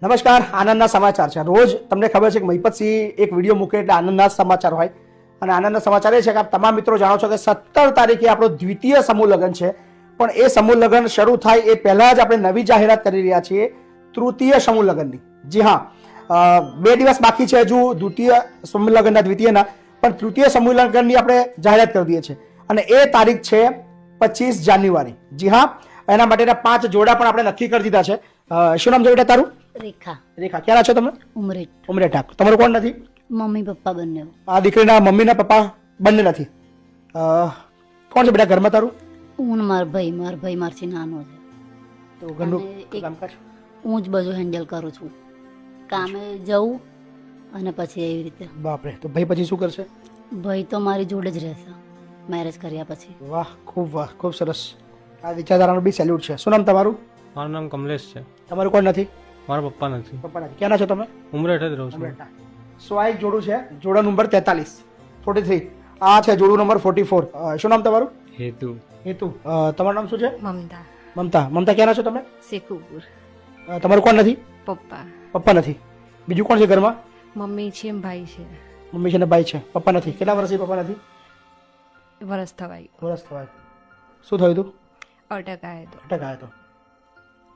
નમસ્કાર, આનંદના સમાચાર છે. રોજ તમને ખબર છે કે મહિપતસિંહ એક વિડીયો મૂકે એટલે આનંદના સમાચાર હોય. અને આનંદના સમાચાર એ છે કે આપ તમામ મિત્રો જાણો છો કે 17 તારીખે આપણો દ્વિતીય સમૂહ લગ્ન છે. પણ એ સમૂહ લગ્ન શરૂ થાય એ પહેલા જ આપણે નવી જાહેરાત કરી રહ્યા છીએ તૃતીય સમૂહ લગ્નની. જી હા, 2 દિવસ બાકી છે હજુ દ્વિતીય સમૂહ લગ્નના દ્વિતીયના, પણ તૃતીય સમૂહ લગ્નની આપણે જાહેરાત કરી દઈએ છીએ. અને એ તારીખ છે 25 જાન્યુઆરી. જી હા, એના માટેના 5 જોડા પણ આપણે નક્કી કરી દીધા છે. શું નામ છે બેટા તારું? રેખા. રેખા, ક્યાં છો તમે? ઉમરેઠ. ઉમરેઠા. તમારું કોણ નથી? મમ્મી પપ્પા બંને. આ દીકરીના મમ્મીના પપ્પા બંને નથી. કોણ છે બેટા ઘરમાં તારું? હું માર ભાઈ મારથી નાનો છે. તો ઘરનું અને એક- કામકાજ હું જ બધું હેન્ડલ કરું છું. કામે જવું અને પછી એવી રીતે. બાપરે, તો ભાઈ પછી શું કરશે? ભાઈ તો મારી જોડે જ રહેશે મેરેજ કર્યા પછી. વાહ, ખૂબ સરસ. આ વિચારધારાનો બી સેલ્યુટ છે. શું નામ તમારું? મારું નામ કમલેશ છે. તમારું કોણ નથી? મારા પપ્પા નથી. પપ્પા નથી. ક્યાંના છો તમે? ઉમરેઠ જ રહું છું. ઉમરેઠના. સો આ એક જોડું છે, જોડા નંબર 43. આ છે જોડું નંબર 44. શું નામ તમારું? હેતુ. હેતુ. તમારું નામ શું છે? મમતા. મમતા ક્યાંના છો તમે? શેખુપુર. તમારું કોણ નથી? પપ્પા. પપ્પા નથી. બીજું કોણ છે ઘરમાં? મમ્મી છે, ભાઈ છે. મમ્મી છે ને ભાઈ છે. પપ્પા નથી. કેટલા વર્ષથી પપ્પા નથી? વરસ થવાય. વર્ષ થવાય. શું થયું હતું? અટક આવ્યો તો. અટક આવ્યો હતો.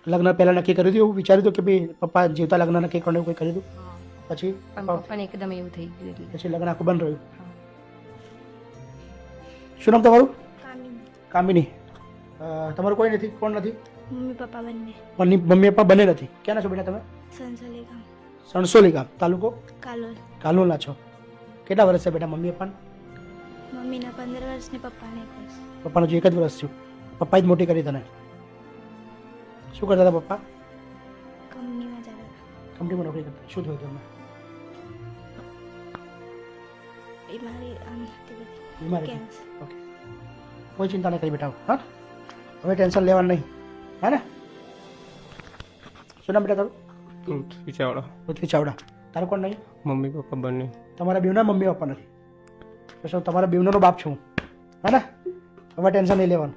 લગ્ન પહેલા નક્કી કર્યું હતું એવું વિચાર્યું હતું કે ભાઈ પપ્પા જીવતા લગ્ન નક્કી કરવાનું એવું કંઈ કર્યું હતું? પછી પણ પપ્પાને એકદમ એવું થઈ ગયું એટલે. પછી લગ્ન આખું બંધ રહ્યું. શું નામ તમારું? કામિની. તમારું કોઈ નથી? કોણ નથી? મમ્મી પપ્પા બંને. મમ્મી પપ્પા બંને નથી. ક્યાંના છો બેટા તમે? સંસોલી ગામ. સણસોલી ગામ. તાલુકો? કાલોલ. કાલોલના છો. કેટલા વર્ષ છે બેટા મમ્મી પપ્પાને? મમ્મીના 15 વર્ષ ને પપ્પાને 1 વર્ષ. પપ્પાનું જો 1 જ વર્ષ થયું. પપ્પાએ જ મોટી કરી તને. શું કરતા હતા પપ્પા? કંપનીમાં જતા હતા. કંપનીમાં નોકરી કરતા. શું થયું તમને? બીમારી આમ હતી બધી. બીમારી હતી. કેન્સર. ઓકે, કોઈ ચિંતા નહીં કરી બેટા. હા, હવે ટેન્શન લેવાનું નહીં. હા ને? શું નામ બેટા તારું? પૃથ્વી ચાવડા. પૃથ્વી ચાવડા. તારું કોણ નહીં? મમ્મી પપ્પા બંને. તમારા બેવના મમ્મી પપ્પા નથી. તો શું તમારા બેવનો બાપ છું હું. હા ને? હવે ટેન્શન નહીં લેવાનું.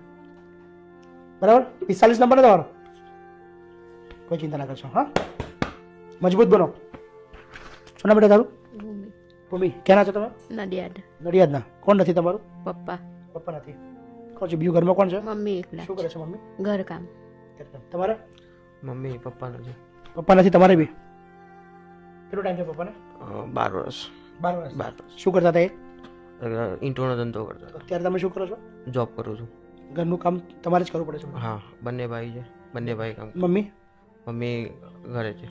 બરાબર? 45 નંબર ને તમારો? કોઈ ચિંતા ના કરશો. હા, મજબૂત બનો. શું નામ બેટા તારું? ભૂમિ. ભૂમિ. ક્યાંના છો તમે? નડિયાદ. નડિયાદના. કોણ નથી તમારું? પપ્પા. પપ્પા નથી. કોણ છે બીજું ઘરમાં? કોણ છે? મમ્મી એકલા. શું કરે છે મમ્મી? ઘરકામ. તમારે? મમ્મી પપ્પા નથી. પપ્પા નથી. તમારે બી? કેટલો ટાઈમ છે પપ્પાને? 12 વર્ષ. 12 વર્ષ. 12 વર્ષ. શું કરતા હતા એ? ઈંટોનો ધંધો કરતો અત્યારે તમે શું કરો છો? જોબ કરું છું. ઘરનું કામ તમારે જ કરવું પડે છે? હા, બંને ભાઈ છે. બંને ભાઈ કામ. મમ્મી? મમ્મી ઘરે છે.